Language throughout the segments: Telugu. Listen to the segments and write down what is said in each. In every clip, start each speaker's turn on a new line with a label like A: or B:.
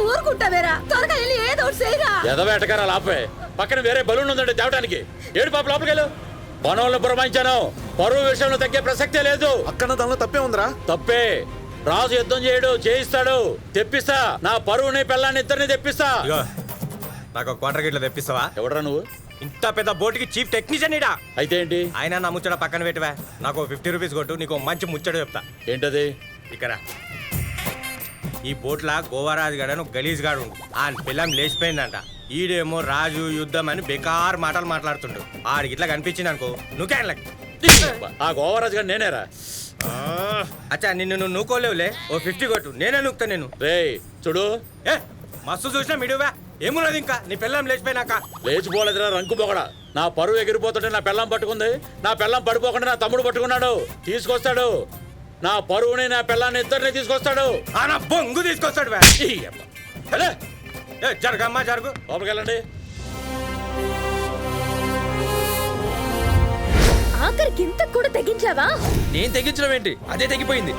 A: ఊరుకుంటావేరా? త్వరగా వెళ్ళి ఏదో ఒకటి చేయరా.
B: ఎదవేటకారాలు ఆపే. పక్కన వేరే బలూన్ ఉందండి తేవటానికి. ఏడు పాప లోపలికెళ్ళు. పనులను పురమాయించాను. పరువు విషయంలో తగ్గే ప్రసక్తే లేదు.
C: అక్కడ దానిలో తప్పే ఉందిరా.
B: తప్పే. రాజు యుద్ధం చేయడు, చేయిస్తాడు. తెప్పిస్తా. నా పరువుని పిల్లాన్ని ఇద్దరిని తెప్పిస్తా.
D: నాకు క్వార్టర్ గిట్ల తెప్పిస్తావా?
B: ఎవడరా నువ్వు?
D: ఇంత పెద్ద బోటుకి చీఫ్ టెక్నీషియన్ ఇడా.
B: అయితే ఏంటి?
D: ఆయన నా ముచ్చట పక్కన పెట్టవా. నాకు 50 రూపీస్ కొట్టు, నీకు మంచి ముచ్చట చెప్తా.
B: ఏంటది?
D: ఇక్కడ ఈ బోట్లా గోవారాజు గడను గలీజ్ గాడు ఆ పిల్లం లేచిపోయిందంట. ఈడేమో రాజు యుద్ధం అని బేకార్ మాటలు మాట్లాడుతుండు. ఆడికి ఇట్లా కనిపించింది అనుకో నువ్వు.
B: ఆ గోవరాజు గారు నేనేరా.
D: అచ్చా నిన్ను నువ్వు నూకోలేవులే. ఓ 50 కొట్టు, నేనే నూకుతా. నేను
B: రే చూడు,
D: ఏ మస్తు చూసినా మిడువా. ఏమున్నది ఇంకా నీ పిల్లం లేచిపోయినాక?
B: లేచిపోలేదురా రంకు పొగడ. నా పరువు ఎగిరిపోతుంటే నా పిల్లం పట్టుకుంది. నా పిల్లం పడిపోకుండా నా తమ్ముడు పట్టుకున్నాడు. తీసుకొస్తాడు. నా పరువుని నా పిల్లాన్ని ఇద్దరిని తీసుకొస్తాడు.
D: నా బొంగు తీసుకొస్తాడు. జరగమ్మా జరుగు.
B: లోపలికి వెళ్ళండి.
A: ఆఖరికి ఇంత కూడా తెగించావా?
E: నేను తెగించడం ఏంటి? అదే తెగిపోయింది.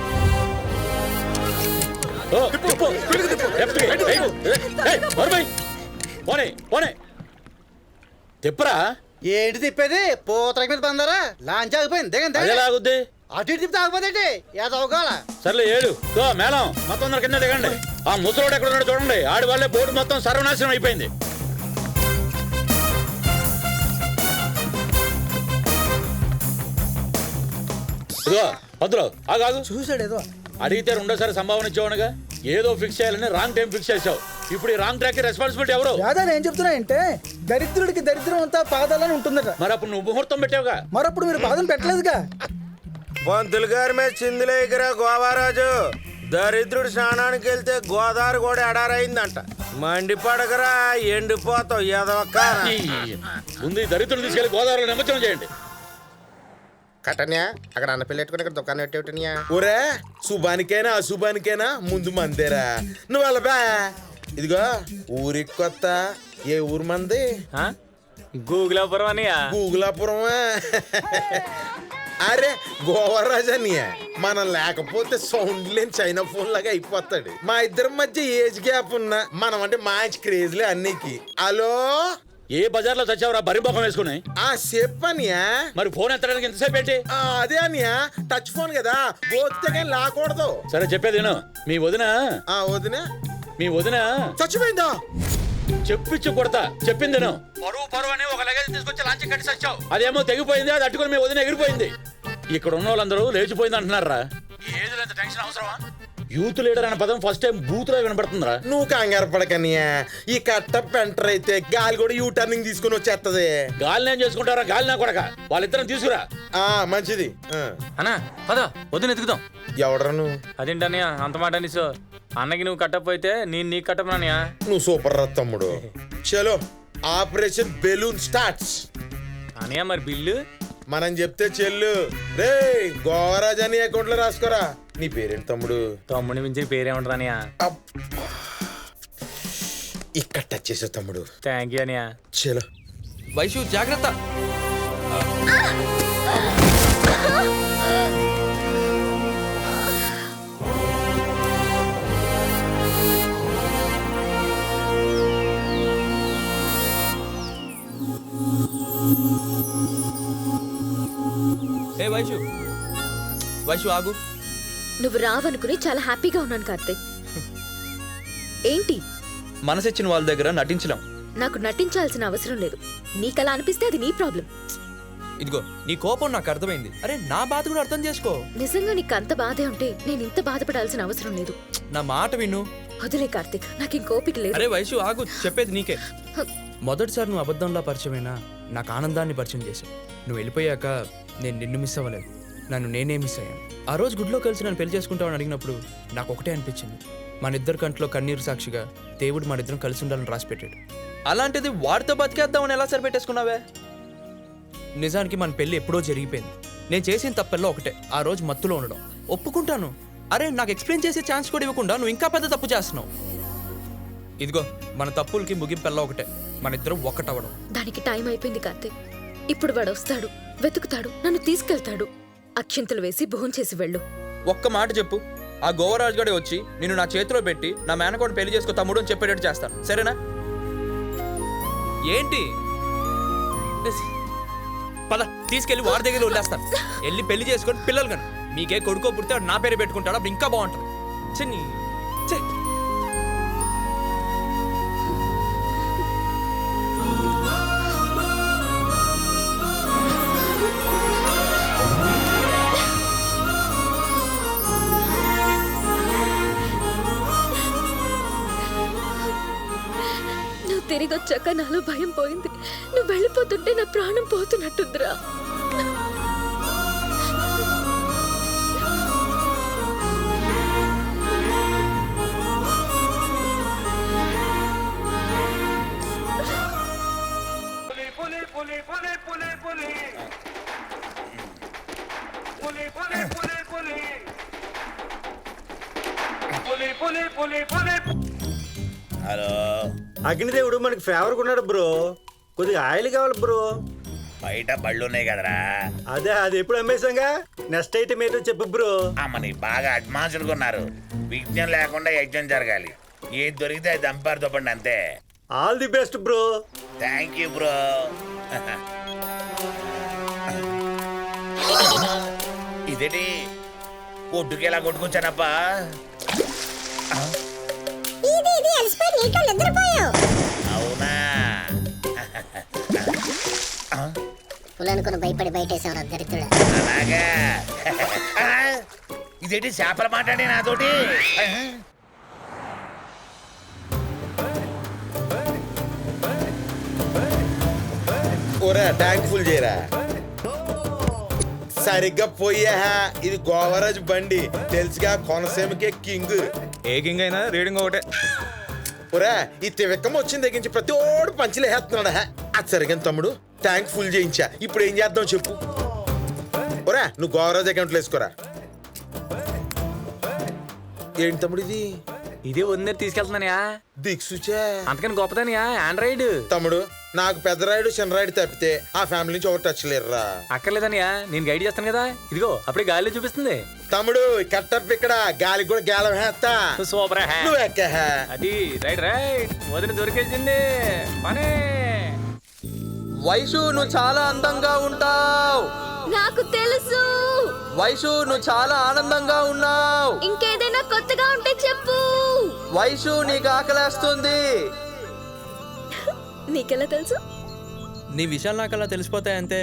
B: తిప్పరా.
F: ఏంటి తిప్పేది? పోతరకి మీద బందారా లాంచ్ ఆగిపోయింది. దిగండి
B: లాగుద్ది.
F: అటు ఇటు తిప్పి ఆగిపోతే ఏదవగాల.
B: సర్లే ఏడు మేళం మొత్తం కింద దిగండి. ఆ ముసలోడు ఎక్కడ ఉన్నాడు చూడండి. ఆడి వాళ్ళే బోర్డు మొత్తం సర్వనాశనం అయిపోయింది. ఇదిగో పద్దులో ఆగాదు.
F: చూసాడు ఏదో
B: అడిగితే రెండోసారి సంభావన ఇచ్చేవాడుగా. ఏదో ఫిక్స్ చేయాలని రాంగ్ టైం ఫిక్స్ చేసావు. ఇప్పుడు ఈ రాంగ్ ట్రాక్ రెస్పాన్సిబిలిటీ ఎవరు?
F: యాదా ఏం చెప్తున్నా అంటే దరిద్రుడికి దరిద్రం అంతా పాదాలని ఉంటుందట.
B: మరి అప్పుడు నువ్వు ముహూర్తం పెట్టావుగా.
F: మరప్పుడు మీరు పాదం పెట్టలేదుగా.
D: పంతులు గారి మీద చిందులేకరా గోవారాజు. దరిద్రుడు స్నానానికి వెళ్తే గోదావరి కూడా ఎడారైందంట. మండి పడకరా ఎండిపోతావు ఎదవక్క.
B: ముందు ఈ దరిద్రులు తీసుకెళ్లి గోదావరిలో నిమజ్జనం చేయండి.
G: కటన్యా అక్కడ అన్న పిల్ల పెట్టుకుని ఇక్కడ దుకాణం పెట్టేటన్యా.
C: ఒరే శుభానికైనా అశుభానికైనా ముందు మందేరా. నువ్వు వెళ్ళబా. ఇదిగో ఊరికి కొత్త. ఏ ఊరు మంది?
E: గూగులాపురం అని.
C: గూగులాపురమా? అరే గోవరాజు అన్నయ్య మనం లేకపోతే సౌండ్ లేని చైనా ఫోన్ లాగా అయిపోతాడు. మా ఇద్దరి మధ్య ఏజ్ గ్యాప్ ఉన్నా మనం అంటే మ్యాచ్ క్రేజ్లే అన్నికి. హలో,
B: ఏ బజార్లో చచ్చావురా బరి ముఖం వేసుకుని?
C: చెప్పనియా.
B: మరి ఫోన్ ఎత్తడానికి ఎంతసేపు ఏంటి?
C: అదే అనియా టచ్ ఫోన్ కదా, పోతే కానీ లాకూడదు.
B: సరే చెప్పేది విను. మీ వదిన మీ వదిన
C: చచ్చిపోయిందా?
B: చెప్పిచ్చు కొడతా. చెప్పింది నేను. పరువు అని ఒక లగేజ్ తీసుకొచ్చి లాంచి కట్టి చచ్చావు. అదేమో తెగిపోయింది. అది అట్టుకుని మీ వదిన ఎగిరిపోయింది. ఇక్కడ ఉన్న వాళ్ళందరూ లేచిపోయింది అంటున్నారా? ఈ ఏజ్లో ఎంత టెన్షన్ అవసరమా? యూత్ లీడర్ అనే పదం ఫస్ట్ టైం బూత్ లో వినపడుతుందిరా.
C: నువ్వు కంగారు పడకనియా. ఈ కట్ట పెంటర్ అయితే గాలి కూడా యూ టర్నింగ్ తీసుకుని వచ్చేస్తది.
B: గాలిని ఏం చేసుకుంటారా? గాలి నా కొడక. వాళ్ళిద్దరం తీసుకురా.
C: మంచిది.
E: అన్నా పద వద్దు ఎత్తుకుదాం.
C: ఎవడరా నువ్వు?
E: అదేంటన్నయ్య అంత మాట అని. సో అన్నకి నువ్వు కట్టకపోతే నేను నీకు కట్టమన్నాయా?
C: నువ్వు సూపర్ రా తమ్ముడు. చలో ఆపరేషన్ బెలూన్ స్టార్ట్స్.
E: అనయ్య మరి బిల్లు
C: మనం చెప్తే చెల్లు. రే గోవరాజ్ అని అకౌంట్ లో రాసుకోరా. నీ పేరేంటి తమ్ముడు?
E: తమ్ముడిని మించిన పేరేమంటారు అనయ్య?
C: ఇక్కడ టచ్ చేసావు తమ్ముడు.
E: థ్యాంక్ యూ అనయ్య.
C: చలో
E: వైషు జాగ్రత్త. ఏ వైషు వైషు ఆగు.
A: నువ్వు రావనుకుని చాలా హ్యాపీగా ఉన్నాను కార్తీక్. ఏంటి?
E: మనసిచ్చిన వాళ్ళ దగ్గర నటించలేం.
A: నాకు నటించాల్సిన అవసరం లేదు. నీకలా అనిపిస్తే అది నీ ప్రాబ్లం.
E: ఇదిగో నీ కోపం నాకు అర్థమైంది. అరే నా బాధ కూడా అర్థం చేసుకో.
A: నిజంగా నీకు అంత బాధే ఉంటే నేను ఇంత బాధపడాల్సిన అవసరం లేదు.
E: నా మాట విను.
A: వదిలే కార్తీక్, నాకు ఇంకోపిక లేదు.
E: అరే వైషు ఆగు, చెప్పేది నీకే. మొదటిసారి నువ్వు అబద్ధంలా పరిచయమైనా నాకు ఆనందాన్ని పరిచయం చేశావు. నువ్వు వెళ్ళిపోయాక నేను నిన్ను మిస్ అవ్వలేదు, నన్ను నేనే మిస్ అయ్యాను. ఆ రోజు గుడిలో కలిసి నన్ను పెళ్లి చేసుకుంటావని అడిగినప్పుడు నాకు ఒకటే అనిపించింది. మన ఇద్దరు కంట్లో కన్నీరు సాక్షిగా దేవుడు మన ఇద్దరం కలిసి ఉండాలని రాసి పెట్టాడు. అలాంటిది వాడితో బతికేద్దామని ఎలా సరిపెట్టేసుకున్నావే? నిజానికి మన పెళ్లి ఎప్పుడో జరిగిపోయింది. నేను చేసిన తప్పల్లో ఒకటే, ఆ రోజు మత్తులో ఉండడం. ఒప్పుకుంటాను. అరే నాకు ఎక్స్ప్లెయిన్ చేసే ఛాన్స్ కూడా ఇవ్వకుండా నువ్వు ఇంకా పెద్ద తప్పు చేస్తున్నావు. ఇదిగో మన తప్పులకి ముగింపెల్లా ఒకటే, మన ఇద్దరం ఒక్కటవ్వడం.
A: దానికి టైం అయిపోయింది కార్తీక్. ఇప్పుడు వాడు వస్తాడు, వెతుకుతాడు, నన్ను తీసుకెళ్తాడు. అక్షింతలు వేసి భోంచేసి వెళ్ళు.
E: ఒక్క మాట చెప్పు, ఆ గోవరాజు గడే వచ్చి నిన్ను నా చేతిలో పెట్టి నా మేనకోడిని పెళ్లి చేసుకో తమ్ముడు అని చెప్పేటట్టు చేస్తాను, సరేనా? ఏంటి? పద తీసుకెళ్ళి వారి దగ్గర వదిలేస్తాను. వెళ్ళి పెళ్లి చేసుకొని పిల్లలు కను. మీకే కొడుకో పుడితే వాడు నా పేరు పెట్టుకుంటాడు, అప్పుడు ఇంకా బాగుంటుంది. చిన్ని
A: నువ్వు తిరిగి వచ్చాక నాలో భయం పోయింది. నువ్వు వెళ్ళిపోతుంటే నా ప్రాణం పోతున్నట్టుందిరా.
B: హలో,
F: అగ్నిదేవుడు మనకి ఫేవర్ ఉన్నాడు బ్రో. కొద్దిగా ఆయిల్ కావాలి బ్రో.
B: బయట బళ్ళు ఉన్నాయి కదరా.
F: అదే అది ఎప్పుడు అమ్మేశాంగా. నెక్స్ట్ ఐటమ్ ఏంటో చెప్పు బ్రో.
B: అమ్మని బాగా అడ్వాన్స్డ్ కొన్నారు. విఘ్నం లేకుండా యజ్ఞం జరగాలి. ఏది దొరికితే అది దంపారు తప్పండి అంతే.
F: All the best bro.
B: Thank you bro. ఇదేంటి ఒడ్డుకి ఎలా కొట్టుకొచ్చానప్పా? అవునా?
H: పులనుకుని భయపడి బయటేసేవారు దరిద్రుడు.
B: అలాగా? ఇదేంటి చేపల మాట్లాడి నాతోటి?
C: ఒరే ట్యాంక్ ఫుల్ చేయరా. సరిగ్గా పోయా. ఇది గోవరాజు బండి తెలుసుగా, కోనసీమకే కింగ్.
D: ఏ కింగ్ అయినా రీడింగ్ ఒకటే.
C: ఒరే ఈ తివెక్కం వచ్చిన దగ్గర నుంచి ప్రతి ఓడు పంచలేస్తున్నాడు. అది సరిగ్గా తమ్ముడు ట్యాంక్ ఫుల్ చేయించా. ఇప్పుడు ఏం చేద్దాం చెప్పు. ఒరే నువ్వు గోవరాజు అకౌంట్లో వేసుకోరా. ఏంటి తమ్ముడు ఇది?
I: ఇదే వదిన తీసుకెళ్తున్నానయా.
C: దిక్సూచా
I: అంతకని గొప్పదనియా ఆండ్రాయిడ్.
C: తమ్ముడు నాకు పెద్ద రాయుడు చిన్న రాయుడు తప్పితే ఆ ఫ్యామిలీ నుంచి ఒకటి టచ్ లేరురా.
I: అక్కర్లేదనియా, నేను గైడ్ చేస్తాను కదా. ఇదిగో అప్పుడే గాలిలో చూపిస్తుంది.
C: తమ్ముడు కట్టప్ ఇక్కడ గాలికి కూడా గేలం వేస్తా.
I: సూపర్
C: నువ్వు ఎక్క.
I: అది రైట్ రైట్, వదిన దొరికేసింది పనే.
E: వైషు నువ్వు చాలా అందంగా ఉంటావు.
A: నాకు తెలుసు.
E: వైషు నువ్వు చాలా ఆనందంగా ఉన్నావు.
A: ఇంకేదైనా కొత్తగా ఉంటే చెప్పు.
E: వైషు నీకు ఆకలేస్తుంది.
A: నీకెలా తెలుసు?
E: నీ విషయాలు నాకు అలా తెలిసిపోతాయంతే.